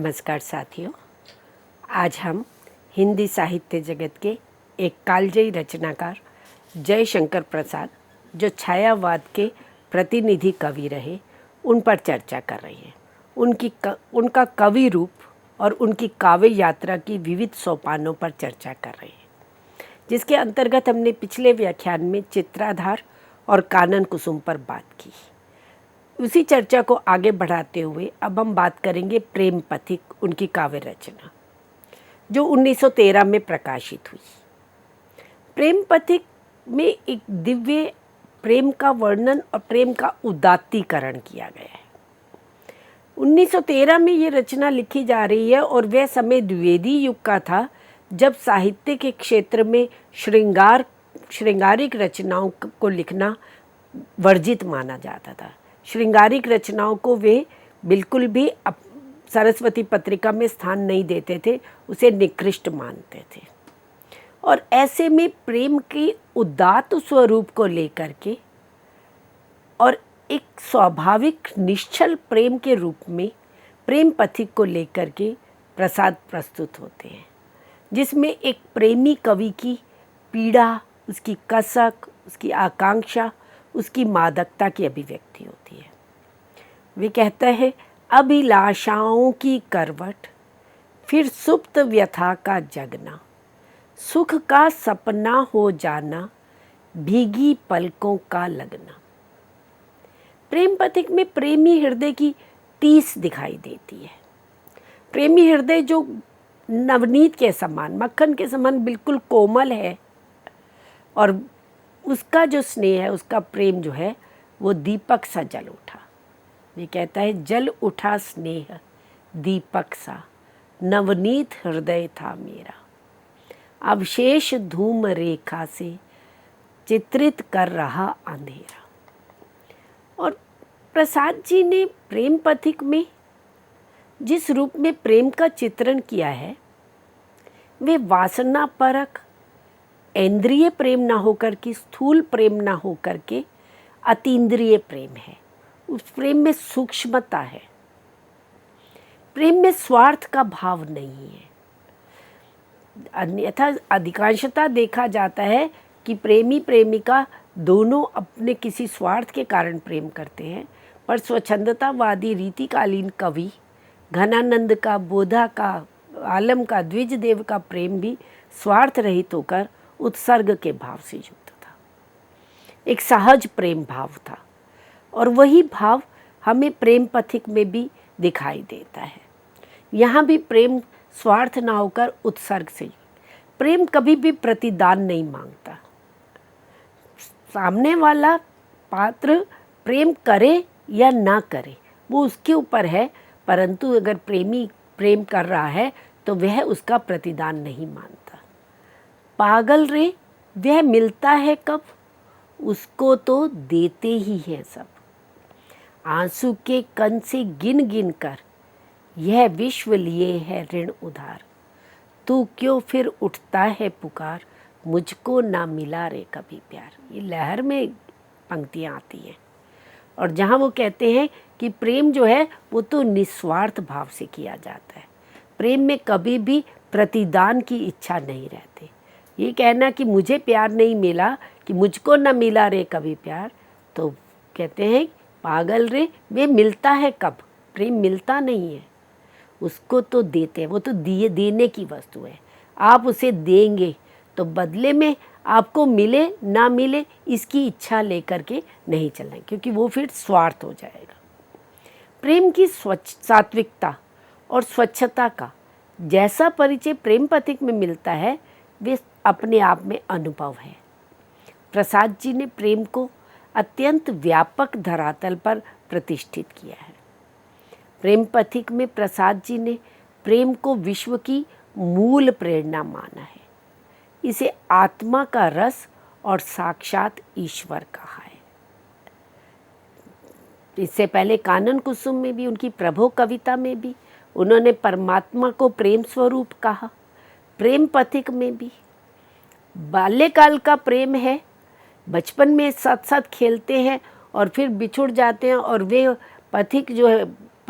नमस्कार साथियों। आज हम हिंदी साहित्य जगत के एक कालजयी रचनाकार जयशंकर प्रसाद, जो छायावाद के प्रतिनिधि कवि रहे, उन पर चर्चा कर रहे हैं। उनका कवि रूप और उनकी काव्य यात्रा की विविध सोपानों पर चर्चा कर रहे हैं, जिसके अंतर्गत हमने पिछले व्याख्यान में चित्राधार और कानन कुसुम पर बात की। उसी चर्चा को आगे बढ़ाते हुए अब हम बात करेंगे प्रेम पथिक, उनकी काव्य रचना जो 1913 में प्रकाशित हुई। प्रेम पथिक में एक दिव्य प्रेम का वर्णन और प्रेम का उदात्तीकरण किया गया है। 1913 में ये रचना लिखी जा रही है और वह समय द्विवेदी युग का था, जब साहित्य के क्षेत्र में श्रृंगारिक रचनाओं को लिखना वर्जित माना जाता था। श्रृंगारिक रचनाओं को वे बिल्कुल भी सरस्वती पत्रिका में स्थान नहीं देते थे, उसे निकृष्ट मानते थे। और ऐसे में प्रेम के उदात्त स्वरूप को लेकर के और एक स्वाभाविक निश्चल प्रेम के रूप में प्रेम पथिक को लेकर के प्रसाद प्रस्तुत होते हैं, जिसमें एक प्रेमी कवि की पीड़ा, उसकी कसक, उसकी आकांक्षा, उसकी मादकता की अभिव्यक्ति होती है। वे कहते हैं, अभिलाषाओं की करवट, फिर सुप्त व्यथा का जगना, सुख का सपना हो जाना, भीगी पलकों का लगना। प्रेम पथिक में प्रेमी हृदय की टीस दिखाई देती है। प्रेमी हृदय जो नवनीत के समान, मक्खन के समान बिल्कुल कोमल है, और उसका जो स्नेह है, उसका प्रेम जो है, वो दीपक सा जल उठा। ये कहता है, जल उठा स्नेह दीपक सा, नवनीत हृदय था मेरा, अवशेष धूम रेखा से चित्रित कर रहा अंधेरा। और प्रसाद जी ने प्रेम पथिक में जिस रूप में प्रेम का चित्रण किया है, वे वासना परक, इंद्रिय प्रेम ना होकर के, स्थूल प्रेम ना होकर के अतीन्द्रिय प्रेम है। उस प्रेम में सूक्ष्मता है, प्रेम में स्वार्थ का भाव नहीं है। अन्यथा अधिकांशतः देखा जाता है कि प्रेमी प्रेमिका दोनों अपने किसी स्वार्थ के कारण प्रेम करते हैं, पर स्वच्छंदतावादी रीतिकालीन कवि घनानंद का, बोधा का, आलम का, द्विजदेव का प्रेम भी स्वार्थ रहित होकर उत्सर्ग के भाव से युक्त था। एक सहज प्रेम भाव था, और वही भाव हमें प्रेम पथिक में भी दिखाई देता है। यहाँ भी प्रेम स्वार्थ ना होकर उत्सर्ग से, प्रेम कभी भी प्रतिदान नहीं मांगता। सामने वाला पात्र प्रेम करे या ना करे वो उसके ऊपर है, परंतु अगर प्रेमी प्रेम कर रहा है तो वह उसका प्रतिदान नहीं मानता। पागल रे वह मिलता है कब, उसको तो देते ही है सब, आंसू के कण से गिन गिन कर यह विश्व लिए है ऋण उधार, तू क्यों फिर उठता है पुकार, मुझको ना मिला रे कभी प्यार। ये लहर में पंक्तियाँ आती हैं, और जहाँ वो कहते हैं कि प्रेम जो है वो तो निस्वार्थ भाव से किया जाता है, प्रेम में कभी भी प्रतिदान की इच्छा नहीं रहती। ये कहना कि मुझे प्यार नहीं मिला, कि मुझको न मिला रे कभी प्यार, तो कहते हैं पागल रे वे मिलता है कब, प्रेम मिलता नहीं है, उसको तो देते हैं, वो तो देने की वस्तु है। आप उसे देंगे तो बदले में आपको मिले ना मिले इसकी इच्छा लेकर के नहीं चलना, क्योंकि वो फिर स्वार्थ हो जाएगा। प्रेम की सात्विकता और स्वच्छता का जैसा परिचय प्रेम पथिक में मिलता है, वे अपने आप में अनुभव है। प्रसाद जी ने प्रेम को अत्यंत व्यापक धरातल पर प्रतिष्ठित किया है। प्रेम पथिक में प्रसाद जी ने प्रेम को विश्व की मूल प्रेरणा माना है, इसे आत्मा का रस और साक्षात ईश्वर कहा है। इससे पहले कानन कुसुम में भी, उनकी प्रभो कविता में भी उन्होंने परमात्मा को प्रेम स्वरूप कहा। प्रेम पथिक में भी बाल्यकाल का प्रेम है, बचपन में साथ साथ खेलते हैं और फिर बिछुड़ जाते हैं, और वे पथिक जो है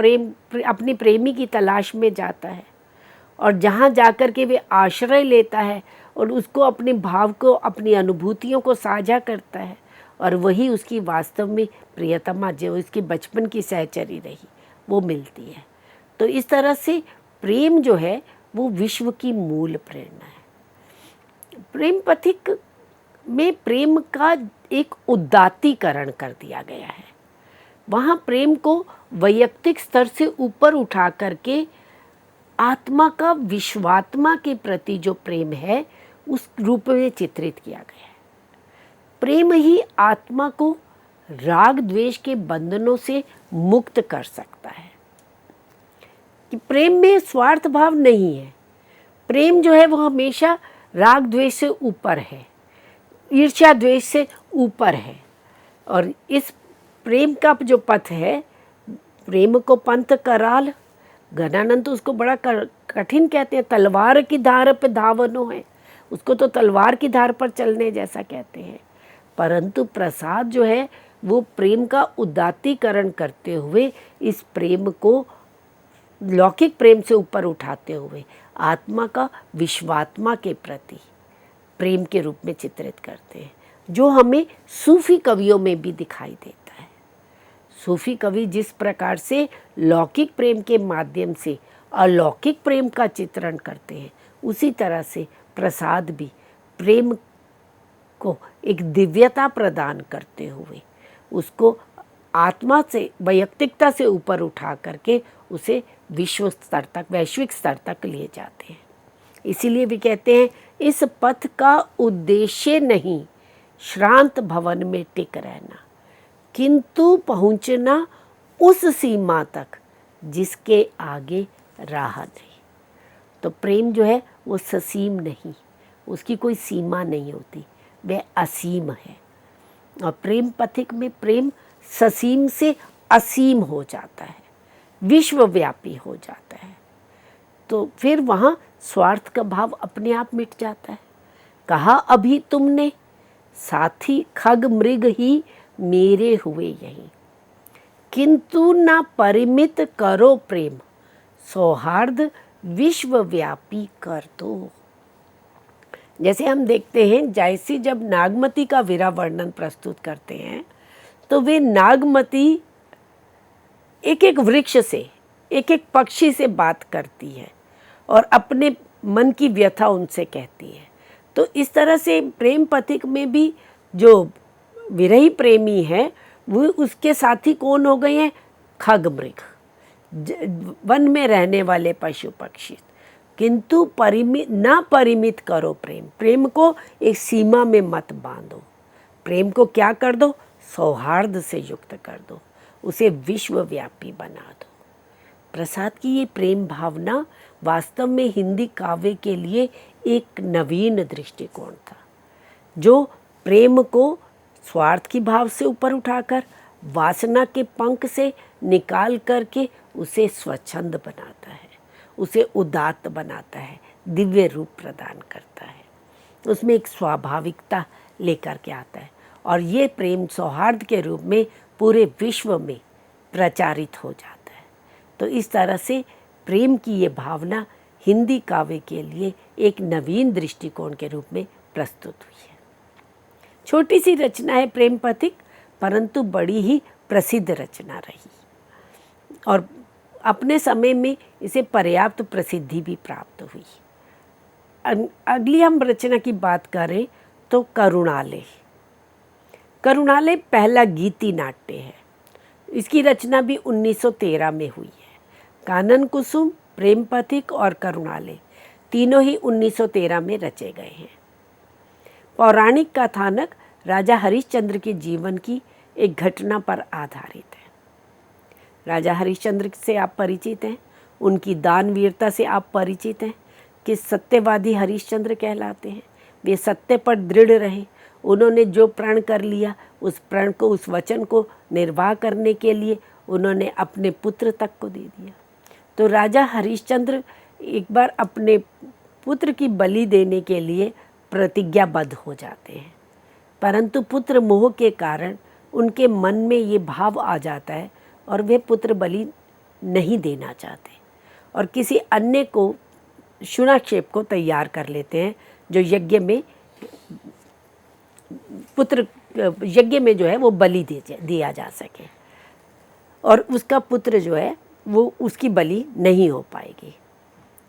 अपनी प्रेमी की तलाश में जाता है और जहाँ जाकर के वे आश्रय लेता है और उसको अपने भाव को, अपनी अनुभूतियों को साझा करता है, और वही उसकी वास्तव में प्रियतमा जो उसकी बचपन की सहचरी रही वो मिलती है। तो इस तरह से प्रेम जो है वो विश्व की मूल प्रेरणा है। प्रेम पथिक में प्रेम का एक उदात्तीकरण कर दिया गया है। वहाँ प्रेम को वैयक्तिक स्तर से ऊपर उठा करके आत्मा का विश्वात्मा के प्रति जो प्रेम है उस रूप में चित्रित किया गया है। प्रेम ही आत्मा को राग द्वेष के बंधनों से मुक्त कर सकता है। कि प्रेम में स्वार्थ भाव नहीं है। प्रेम जो है वो हमेशा राग द्वेष से ऊपर है, ईर्ष्या द्वेष से ऊपर है। और इस प्रेम का जो पथ है, प्रेम को पंथ कराल, गणानंद तो उसको बड़ा कठिन कहते हैं। तलवार की धार पे धावनो है, उसको तो तलवार की धार पर चलने जैसा कहते हैं। परंतु प्रसाद जो है वो प्रेम का उदात्तीकरण करते हुए इस प्रेम को लौकिक प्रेम से ऊपर उठाते हुए आत्मा का विश्वात्मा के प्रति प्रेम के रूप में चित्रित करते हैं, जो हमें सूफी कवियों में भी दिखाई देता है। सूफी कवि जिस प्रकार से लौकिक प्रेम के माध्यम से अलौकिक प्रेम का चित्रण करते हैं, उसी तरह से प्रसाद भी प्रेम को एक दिव्यता प्रदान करते हुए उसको आत्मा से, वैयक्तिकता से ऊपर उठा करके उसे विश्व स्तर तक, वैश्विक स्तर तक लिए जाते हैं। इसीलिए भी कहते हैं इस पथ का उद्देश्य नहीं श्रांत भवन में टिक रहना, किंतु पहुंचना उस सीमा तक जिसके आगे राह नहीं। तो प्रेम जो है वो ससीम नहीं, उसकी कोई सीमा नहीं होती, वह असीम है। और प्रेम पथिक में प्रेम ससीम से असीम हो जाता है, विश्वव्यापी हो जाता है। तो फिर वहाँ स्वार्थ का भाव अपने आप मिट जाता है। कहा अभी तुमने साथी खग मृग ही मेरे हुए यहीं, किंतु ना परिमित करो प्रेम, सौहार्द विश्वव्यापी कर दो। जैसे हम देखते हैं, जैसे जब नागमती का वीरा वर्णन प्रस्तुत करते हैं तो वे नागमती एक एक वृक्ष से, एक एक पक्षी से बात करती है और अपने मन की व्यथा उनसे कहती है। तो इस तरह से प्रेम पथिक में भी जो विरही प्रेमी है वो उसके साथी कौन हो गए हैं? खग मृग, वन में रहने वाले पशु पक्षी। किंतु ना परिमित करो प्रेम, प्रेम को एक सीमा में मत बांधो, प्रेम को क्या कर दो? सौहार्द से युक्त कर दो, उसे विश्वव्यापी बना दो। प्रसाद की ये प्रेम भावना वास्तव में हिंदी काव्य के लिए एक नवीन दृष्टिकोण था, जो प्रेम को स्वार्थ की भाव से ऊपर उठाकर वासना के पंख से निकाल करके उसे स्वच्छंद बनाता है, उसे उदात्त बनाता है, दिव्य रूप प्रदान करता है, उसमें एक स्वाभाविकता लेकर के आता है। और ये प्रेम सौहार्द के रूप में पूरे विश्व में प्रचारित हो जाता है। तो इस तरह से प्रेम की ये भावना हिंदी काव्य के लिए एक नवीन दृष्टिकोण के रूप में प्रस्तुत हुई है। छोटी सी रचना है प्रेम पथिक, परंतु बड़ी ही प्रसिद्ध रचना रही और अपने समय में इसे पर्याप्त प्रसिद्धि भी प्राप्त हुई। अगली हम रचना की बात करें तो करुणालय। करुणालय पहला गीति नाट्य है। इसकी रचना भी 1913 में हुई है। कानन कुसुम, प्रेम पथिक और करुणालय तीनों ही 1913 में रचे गए हैं। पौराणिक कथानक राजा हरिश्चंद्र के जीवन की एक घटना पर आधारित है। राजा हरिश्चंद्र से आप परिचित हैं, उनकी दानवीरता से आप परिचित हैं कि सत्यवादी हरिश्चंद्र कहलाते हैं। वे सत्य पर दृढ़ रहे, उन्होंने जो प्रण कर लिया उस प्रण को, उस वचन को निर्वाह करने के लिए उन्होंने अपने पुत्र तक को दे दिया। तो राजा हरिश्चंद्र एक बार अपने पुत्र की बलि देने के लिए प्रतिज्ञाबद्ध हो जाते हैं, परंतु पुत्र मोह के कारण उनके मन में ये भाव आ जाता है और वे पुत्र बलि नहीं देना चाहते और किसी अन्य को शूनाक्षेप को तैयार कर लेते हैं जो यज्ञ में यज्ञ में जो है वो बलि दिया जा सके, और उसका पुत्र जो है वो उसकी बलि नहीं हो पाएगी।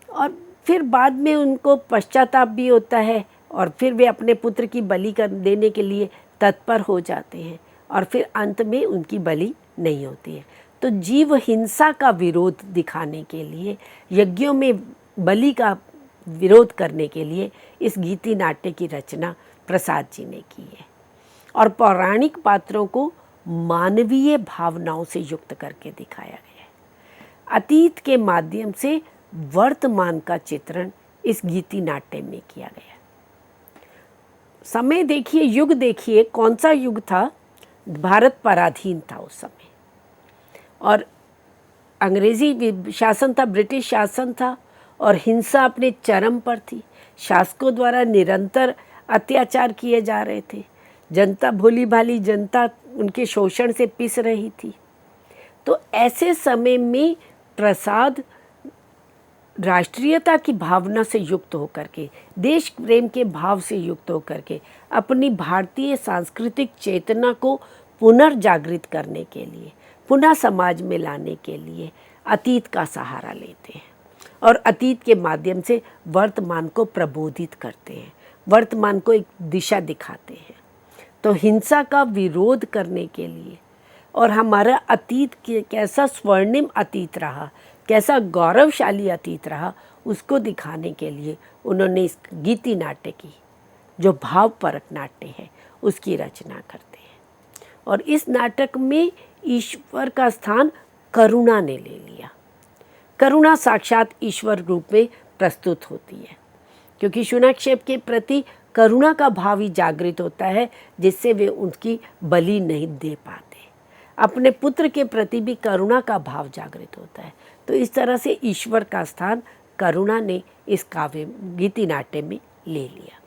और फिर बाद में उनको पश्चाताप भी होता है और फिर वे अपने पुत्र की बलि कर देने के लिए तत्पर हो जाते हैं और फिर अंत में उनकी बलि नहीं होती है। तो जीव हिंसा का विरोध दिखाने के लिए, यज्ञों में बलि का विरोध करने के लिए इस गीति नाट्य की रचना प्रसाद जी ने की है और पौराणिक पात्रों को मानवीय भावनाओं से युक्त करके दिखाया गया है। अतीत के माध्यम से वर्तमान का चित्रण इस गीति नाट्य में किया गया है। समय देखिए, युग देखिए, कौन सा युग था? भारत पराधीन था उस समय और अंग्रेजी शासन था, ब्रिटिश शासन था और हिंसा अपने चरम पर थी। शासकों द्वारा निरंतर अत्याचार किए जा रहे थे। जनता, भोली भाली जनता उनके शोषण से पिस रही थी। तो ऐसे समय में प्रसाद राष्ट्रीयता की भावना से युक्त होकर के, देश प्रेम के भाव से युक्त होकर के अपनी भारतीय सांस्कृतिक चेतना को पुनर्जागृत करने के लिए, पुनः समाज में लाने के लिए अतीत का सहारा लेते हैं और अतीत के माध्यम से वर्तमान को प्रबोधित करते हैं, वर्तमान को एक दिशा दिखाते हैं। तो हिंसा का विरोध करने के लिए और हमारा अतीत कैसा स्वर्णिम अतीत रहा, कैसा गौरवशाली अतीत रहा, उसको दिखाने के लिए उन्होंने इस गीति नाट्य की, जो भावपरक नाट्य है, उसकी रचना करते हैं। और इस नाटक में ईश्वर का स्थान करुणा ने ले लिया। करुणा साक्षात ईश्वर रूप में प्रस्तुत होती है क्योंकि शूनाक्षेप के प्रति करुणा का भाव ही जागृत होता है, जिससे वे उनकी बलि नहीं दे पाते। अपने पुत्र के प्रति भी करुणा का भाव जागृत होता है। तो इस तरह से ईश्वर का स्थान करुणा ने इस काव्य गीति नाट्य में ले लिया।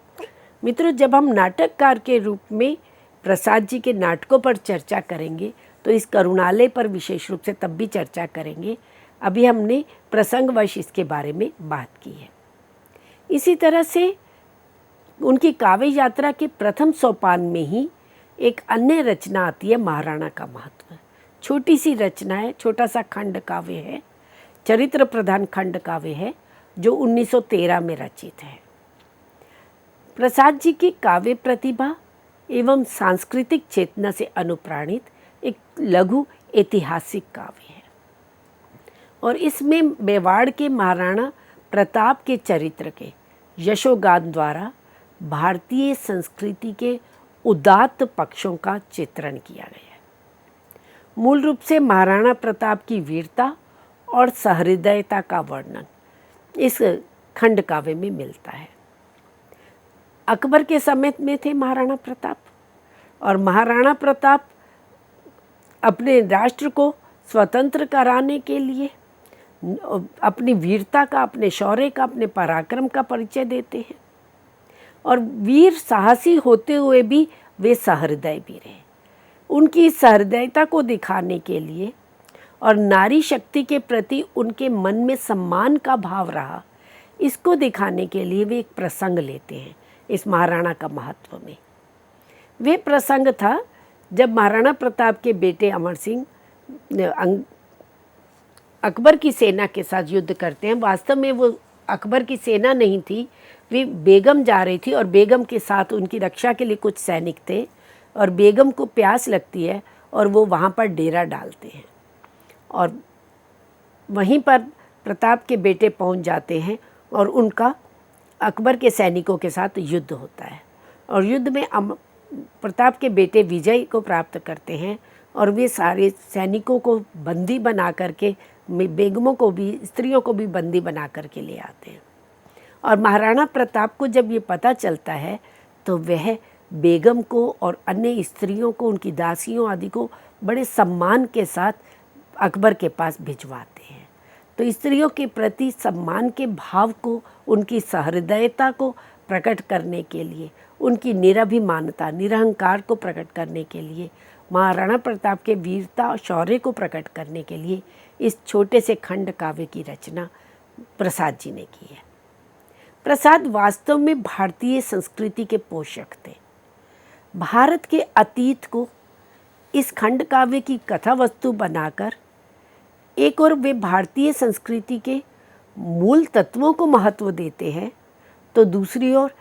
मित्रों, जब हम नाटककार के रूप में प्रसाद जी के नाटकों पर चर्चा करेंगे तो इस करुणालय पर विशेष रूप से तब भी चर्चा करेंगे। अभी हमने प्रसंगवश इसके बारे में बात की है। इसी तरह से उनकी काव्य यात्रा के प्रथम सोपान में ही एक अन्य रचना आती है, महाराणा का महत्व। छोटी सी रचना है, छोटा सा खंड काव्य है, चरित्र प्रधान खंड काव्य है जो 1913 में रचित है। प्रसाद जी की काव्य प्रतिभा एवं सांस्कृतिक चेतना से अनुप्राणित एक लघु ऐतिहासिक काव्य है और इसमें मेवाड़ के महाराणा प्रताप के चरित्र के यशोगान द्वारा भारतीय संस्कृति के उदात्त पक्षों का चित्रण किया गया है। मूल रूप से महाराणा प्रताप की वीरता और सहृदयता का वर्णन इस खंड काव्य में मिलता है। अकबर के समय में थे महाराणा प्रताप और महाराणा प्रताप अपने राष्ट्र को स्वतंत्र कराने के लिए अपनी वीरता का, अपने शौर्य का, अपने पराक्रम का परिचय देते हैं और वीर साहसी होते हुए भी वे सहृदय भी रहे। उनकी सहृदयता को दिखाने के लिए और नारी शक्ति के प्रति उनके मन में सम्मान का भाव रहा, इसको दिखाने के लिए वे एक प्रसंग लेते हैं इस महाराणा का महत्व में। वे प्रसंग था जब महाराणा प्रताप के बेटे अमर सिंह अकबर की सेना के साथ युद्ध करते हैं। वास्तव में वो अकबर की सेना नहीं थी, वे बेगम जा रही थी और बेगम के साथ उनकी रक्षा के लिए कुछ सैनिक थे और बेगम को प्यास लगती है और वो वहाँ पर डेरा डालते हैं और वहीं पर प्रताप के बेटे पहुँच जाते हैं और उनका अकबर के सैनिकों के साथ युद्ध होता है और युद्ध में प्रताप के बेटे विजय को प्राप्त करते हैं और वे सारे सैनिकों को बंदी बना करके, बेगमों को भी, स्त्रियों को भी बंदी बना करके ले आते हैं। और महाराणा प्रताप को जब ये पता चलता है तो वह बेगम को और अन्य स्त्रियों को, उनकी दासियों आदि को बड़े सम्मान के साथ अकबर के पास भिजवाते हैं। तो स्त्रियों के प्रति सम्मान के भाव को, उनकी सहृदयता को प्रकट करने के लिए, उनकी निरभिमानता, निरहंकार को प्रकट करने के लिए, महाराणा प्रताप के वीरता और शौर्य को प्रकट करने के लिए इस छोटे से खंड काव्य की रचना प्रसाद जी ने की है। प्रसाद वास्तव में भारतीय संस्कृति के पोषक थे। भारत के अतीत को इस खंड काव्य की कथा वस्तु बनाकर एक और वे भारतीय संस्कृति के मूल तत्वों को महत्व देते हैं, तो दूसरी ओर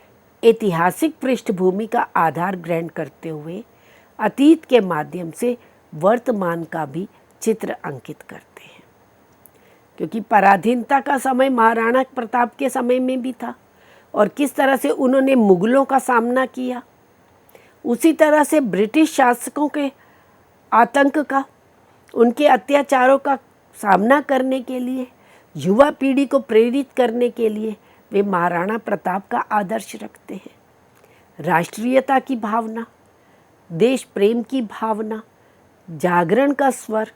ऐतिहासिक पृष्ठभूमि का आधार ग्रहण करते हुए अतीत के माध्यम से वर्तमान का भी चित्र अंकित करते हैं। क्योंकि पराधीनता का समय महाराणा प्रताप के समय में भी था और किस तरह से उन्होंने मुगलों का सामना किया, उसी तरह से ब्रिटिश शासकों के आतंक का, उनके अत्याचारों का सामना करने के लिए युवा पीढ़ी को प्रेरित करने के लिए वे महाराणा प्रताप का आदर्श रखते हैं। राष्ट्रीयता की भावना, देश प्रेम की भावना, जागरण का स्वर,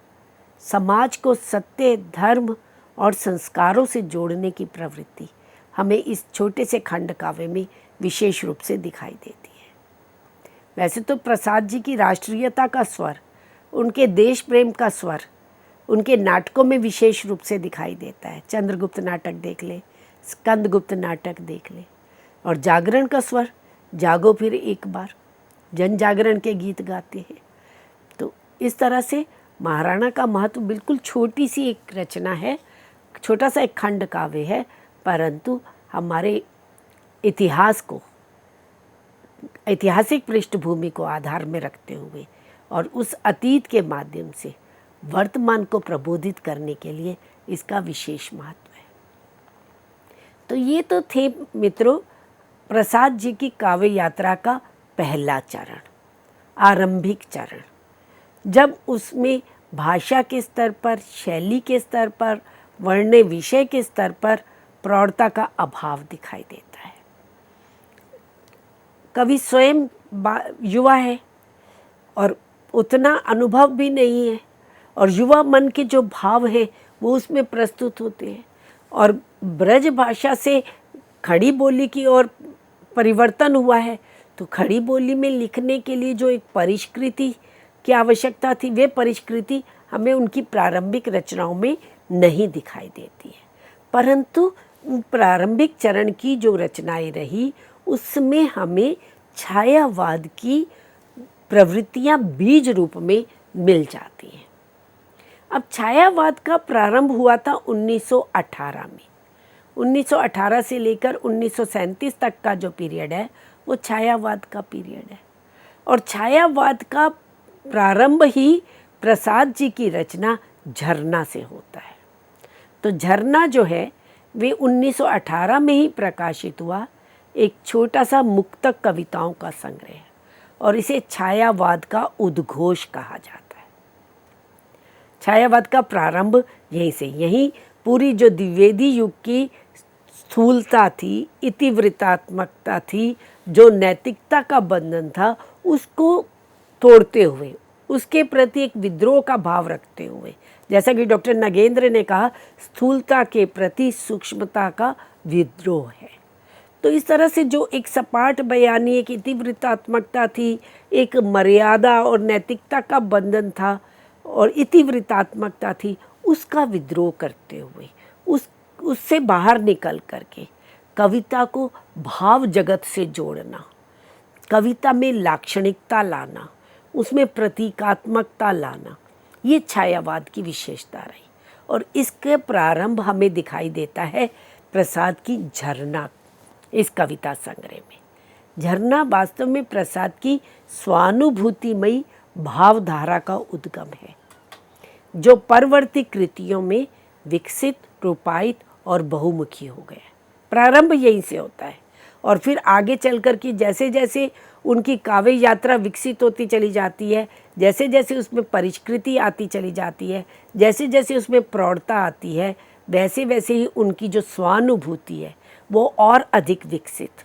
समाज को सत्य, धर्म और संस्कारों से जोड़ने की प्रवृत्ति हमें इस छोटे से खंड काव्य में विशेष रूप से दिखाई देती है। वैसे तो प्रसाद जी की राष्ट्रीयता का स्वर, उनके देश प्रेम का स्वर उनके नाटकों में विशेष रूप से दिखाई देता है। चंद्रगुप्त नाटक देख ले, स्कंदगुप्त नाटक देख ले। और जागरण का स्वर, जागो फिर एक बार, जन जागरण के गीत गाते हैं। तो इस तरह से महाराणा का महत्व बिल्कुल छोटी सी एक रचना है, छोटा सा एक खंड काव्य है, परंतु हमारे इतिहास को, ऐतिहासिक पृष्ठभूमि को आधार में रखते हुए और उस अतीत के माध्यम से वर्तमान को प्रबोधित करने के लिए इसका विशेष महत्व है। तो ये तो थे मित्रों प्रसाद जी की काव्य यात्रा का पहला चरण, आरंभिक चरण, जब उसमें भाषा के स्तर पर, शैली के स्तर पर, वर्ण विषय के स्तर पर प्रौढ़ता का अभाव दिखाई देता है। कवि स्वयं युवा है और उतना अनुभव भी नहीं है, और युवा मन के जो भाव हैं वो उसमें प्रस्तुत होते हैं। और ब्रज भाषा से खड़ी बोली की ओर परिवर्तन हुआ है, तो खड़ी बोली में लिखने के लिए जो एक परिष्कृति की आवश्यकता थी, वे परिष्कृति हमें उनकी प्रारंभिक रचनाओं में नहीं दिखाई देती है। परंतु प्रारंभिक चरण की जो रचनाएं रही उसमें हमें छायावाद की प्रवृत्तियां बीज रूप में मिल जाती हैं। अब छायावाद का प्रारंभ हुआ था 1918 में। 1918 से लेकर 1937 तक का जो पीरियड है वो छायावाद का पीरियड है। और छायावाद का प्रारंभ ही प्रसाद जी की रचना झरना से होता है। तो झरना जो है वे 1918 में ही प्रकाशित हुआ, एक छोटा सा मुक्तक कविताओं का संग्रह है, और इसे छायावाद का उद्घोष कहा जाता है। छायावाद का प्रारंभ यहीं से, यहीं पूरी जो द्विवेदी युग की स्थूलता थी, इतिवृत्तात्मकता थी, जो नैतिकता का बंधन था, उसको तोड़ते हुए, उसके प्रति एक विद्रोह का भाव रखते हुए, जैसा कि डॉक्टर नगेंद्र ने कहा, स्थूलता के प्रति सूक्ष्मता का विद्रोह है। तो इस तरह से जो एक सपाट बयानी, एक इतिवृत्तात्मकता थी, एक मर्यादा और नैतिकता का बंधन था और इतिवृत्तात्मकता थी, उसका विद्रोह करते हुए, उससे बाहर निकल करके कविता को भाव जगत से जोड़ना, कविता में लाक्षणिकता लाना, उसमें प्रतीकात्मकता लाना, ये छायावाद की विशेषता रही। और इसके प्रारंभ हमें दिखाई देता है प्रसाद की झरना इस कविता संग्रह में। झरना वास्तव में प्रसाद की स्वानुभूतिमयी भावधारा का उद्गम है, जो परवर्ती कृतियों में विकसित, रूपायित और बहुमुखी हो गया। प्रारंभ यहीं से होता है और फिर आगे चलकर की जैसे जैसे उनकी काव्य यात्रा विकसित होती चली जाती है, जैसे जैसे उसमें परिष्कृति आती चली जाती है, जैसे जैसे उसमें प्रौढ़ता आती है, वैसे वैसे ही उनकी जो स्वानुभूति है वो और अधिक विकसित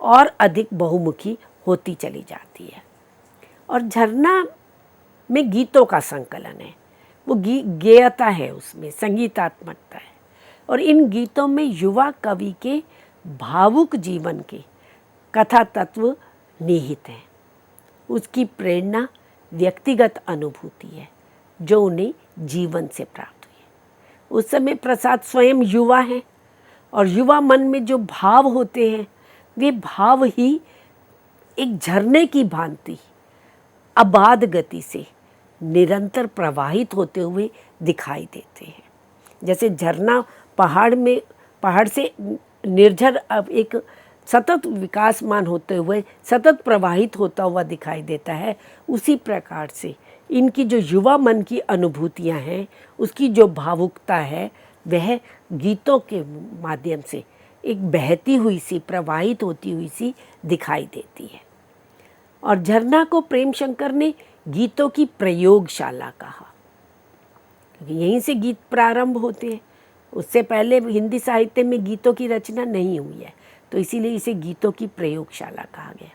और अधिक बहुमुखी होती चली जाती है। और झरना में गीतों का संकलन है, वो गेयता है, उसमें संगीतात्मकता है, और इन गीतों में युवा कवि के भावुक जीवन के कथा तत्व निहित हैं। उसकी प्रेरणा व्यक्तिगत अनुभूति है जो उन्हें जीवन से प्राप्त हुई है। उस समय प्रसाद स्वयं युवा है और युवा मन में जो भाव होते हैं वे भाव ही एक झरने की भांति अबाध गति से निरंतर प्रवाहित होते हुए दिखाई देते हैं। जैसे झरना पहाड़ से निर्झर अब एक सतत विकासमान होते हुए सतत प्रवाहित होता हुआ दिखाई देता है, उसी प्रकार से इनकी जो युवा मन की अनुभूतियाँ हैं, उसकी जो भावुकता है, वह गीतों के माध्यम से एक बहती हुई सी, प्रवाहित होती हुई सी दिखाई देती है। और झरना को प्रेम शंकर ने गीतों की प्रयोगशाला कहा, क्योंकि यहीं से गीत प्रारंभ होते हैं। उससे पहले हिंदी साहित्य में गीतों की रचना नहीं हुई है, तो इसीलिए इसे गीतों की प्रयोगशाला कहा गया।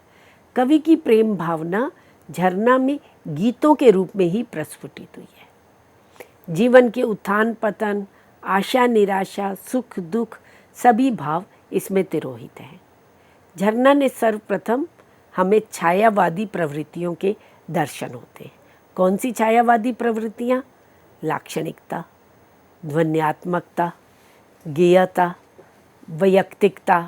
कवि की प्रेम भावना झरना में गीतों के रूप में ही प्रस्फुटित हुई है। जीवन के उत्थान पतन, आशा निराशा, सुख दुख, सभी भाव इसमें तिरोहित हैं। झरना ने सर्वप्रथम हमें छायावादी प्रवृत्तियों के दर्शन होते हैं। कौन सी छायावादी प्रवृत्तियाँ? लाक्षणिकता, ध्वन्यात्मकता, गेयता, वैयक्तिकता,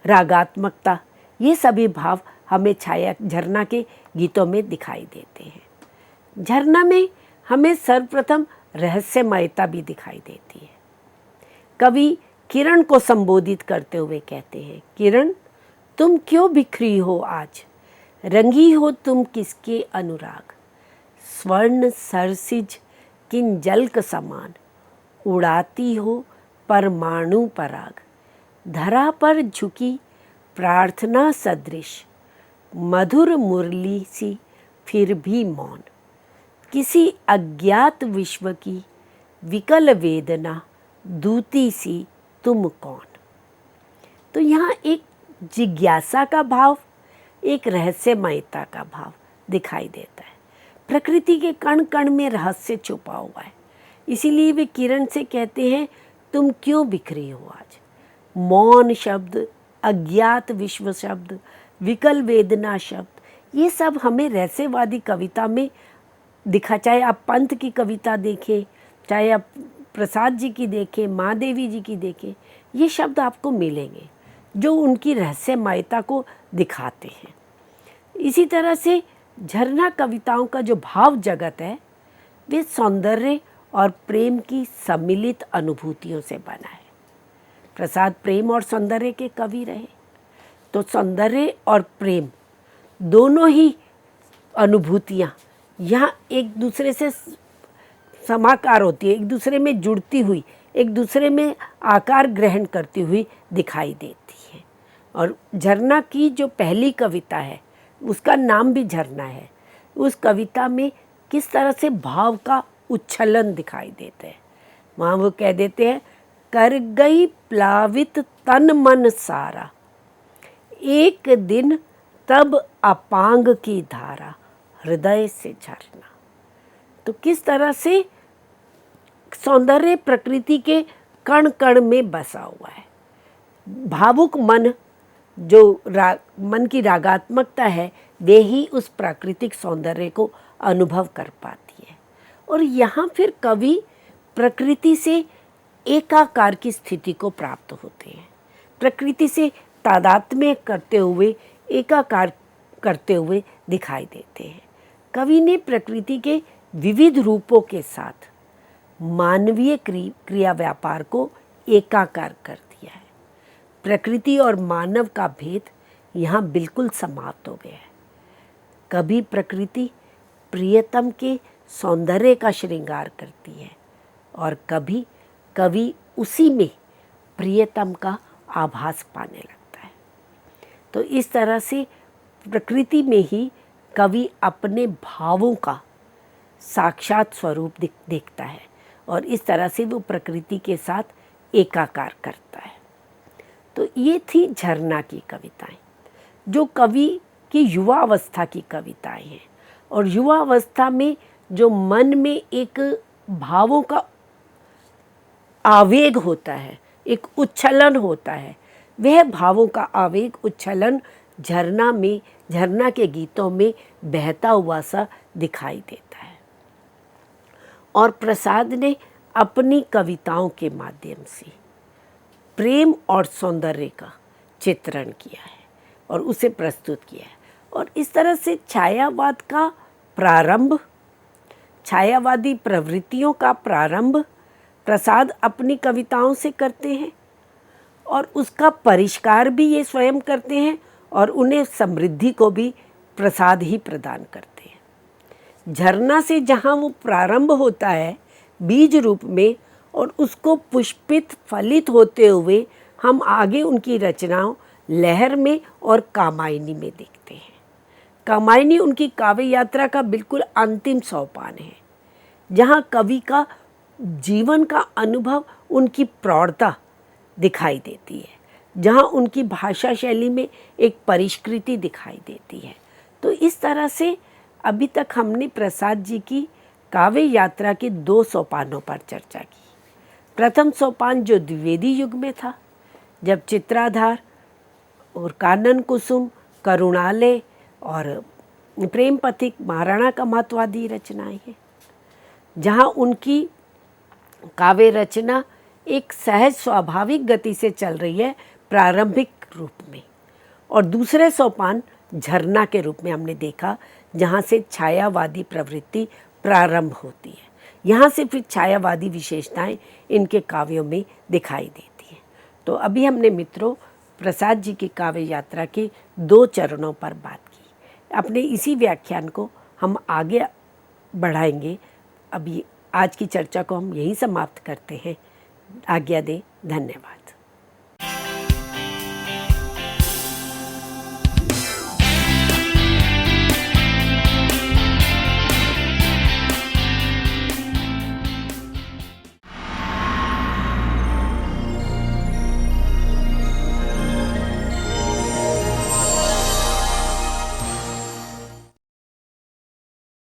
रागात्मकता, ये सभी भाव हमें झरना के गीतों में दिखाई देते हैं। झरना में हमें सर्वप्रथम रहस्यमयता भी दिखाई देती है। कवि किरण को संबोधित करते हुए कहते हैं, किरण तुम क्यों बिखरी हो आज, रंगी हो तुम किसके अनुराग, स्वर्ण सरसिज किन जलक समान, उड़ाती हो परमाणु पराग, धरा पर झुकी प्रार्थना सदृश, मधुर मुरली सी फिर भी मौन, किसी अज्ञात विश्व की विकल वेदना, दूती सी तुम कौन। तो यहाँ एक जिज्ञासा का भाव, एक रहस्यमयता का भाव दिखाई देता है। प्रकृति के कण कण में रहस्य छुपा हुआ है, इसीलिए वे किरण से कहते हैं तुम क्यों बिखरी हो आज। मौन शब्द, अज्ञात विश्व शब्द, विकल वेदना शब्द, ये सब हमें रहस्यवादी कविता में दिखा। चाहे आप पंत की कविता देखें, चाहे आप प्रसाद जी की देखें, माँ देवी जी की देखें, ये शब्द आपको मिलेंगे जो उनकी रहस्यमयता को दिखाते हैं। इसी तरह से झरना कविताओं का जो भाव जगत है, वे सौंदर्य और प्रेम की सम्मिलित अनुभूतियों से बना है। प्रसाद प्रेम और सौंदर्य के कवि रहे, तो सौंदर्य और प्रेम दोनों ही अनुभूतियाँ यहाँ एक दूसरे से समाकार होती है, एक दूसरे में जुड़ती हुई, एक दूसरे में आकार ग्रहण करती हुई दिखाई देती है। और झरना की जो पहली कविता है, उसका नाम भी झरना है। उस कविता में किस तरह से भाव का उच्छलन दिखाई देता है। वहाँ वो कह देते हैं, कर गई प्लावित तन मन सारा, एक दिन तब अपांग की धारा, हृदय से झरना। तो किस तरह से सौंदर्य प्रकृति के कण कण में बसा हुआ है। भावुक मन, जो मन की रागात्मकता है, वे ही उस प्राकृतिक सौंदर्य को अनुभव कर पाती है। और यहाँ फिर कवि प्रकृति से एकाकार की स्थिति को प्राप्त होते हैं, प्रकृति से तादात्म्य करते हुए, एकाकार करते हुए दिखाई देते हैं। कवि ने प्रकृति के विविध रूपों के साथ मानवीय क्रिया व्यापार को एकाकार कर दिया है। प्रकृति और मानव का भेद यहाँ बिल्कुल समाप्त हो गया है। कभी प्रकृति प्रियतम के सौंदर्य का श्रृंगार करती है और कभी कवि उसी में प्रियतम का आभास पाने लगता है। तो इस तरह से प्रकृति में ही कवि अपने भावों का साक्षात स्वरूप देखता है और इस तरह से वो प्रकृति के साथ एकाकार करता है। तो ये थी झरना की कविताएं, जो कवि की युवा अवस्था की कविताएं हैं। और युवा अवस्था में जो मन में एक भावों का आवेग होता है, एक उच्छलन होता है, वह भावों का आवेग उच्छलन झरना के गीतों में बहता हुआ सा दिखाई देता है। और प्रसाद ने अपनी कविताओं के माध्यम से प्रेम और सौंदर्य का चित्रण किया है और उसे प्रस्तुत किया है। और इस तरह से छायावाद का प्रारंभ, छायावादी प्रवृत्तियों का प्रारंभ प्रसाद अपनी कविताओं से करते हैं और उसका परिष्कार भी ये स्वयं करते हैं और उन्हें समृद्धि को भी प्रसाद ही प्रदान करते हैं। झरना से जहाँ वो प्रारंभ होता है बीज रूप में और उसको पुष्पित फलित होते हुए हम आगे उनकी रचनाओं लहर में और कामायनी में देखते हैं। कामायनी उनकी काव्य यात्रा का बिल्कुल अंतिम सोपान है, जहाँ कवि का जीवन का अनुभव, उनकी प्रौढ़ता दिखाई देती है, जहाँ उनकी भाषा शैली में एक परिष्कृति दिखाई देती है। तो इस तरह से अभी तक हमने प्रसाद जी की काव्य यात्रा के 2 सोपानों पर चर्चा की। प्रथम सोपान जो द्विवेदी युग में था, जब चित्राधार और कानन कुसुम, करुणालय और प्रेम पथिक महाराणा का महत्वादी रचनाएं हैं, जहाँ उनकी काव्य रचना एक सहज स्वाभाविक गति से चल रही है प्रारंभिक रूप में। और दूसरे सोपान झरना के रूप में हमने देखा, जहाँ से छायावादी प्रवृत्ति प्रारंभ होती है। यहाँ से फिर छायावादी विशेषताएं इनके काव्यों में दिखाई देती हैं। तो अभी हमने मित्रों प्रसाद जी की काव्य यात्रा के 2 चरणों पर बात की। अपने इसी व्याख्यान को हम आगे बढ़ाएंगे। अभी आज की चर्चा को हम यहीं समाप्त करते हैं। आज्ञा दें। धन्यवाद।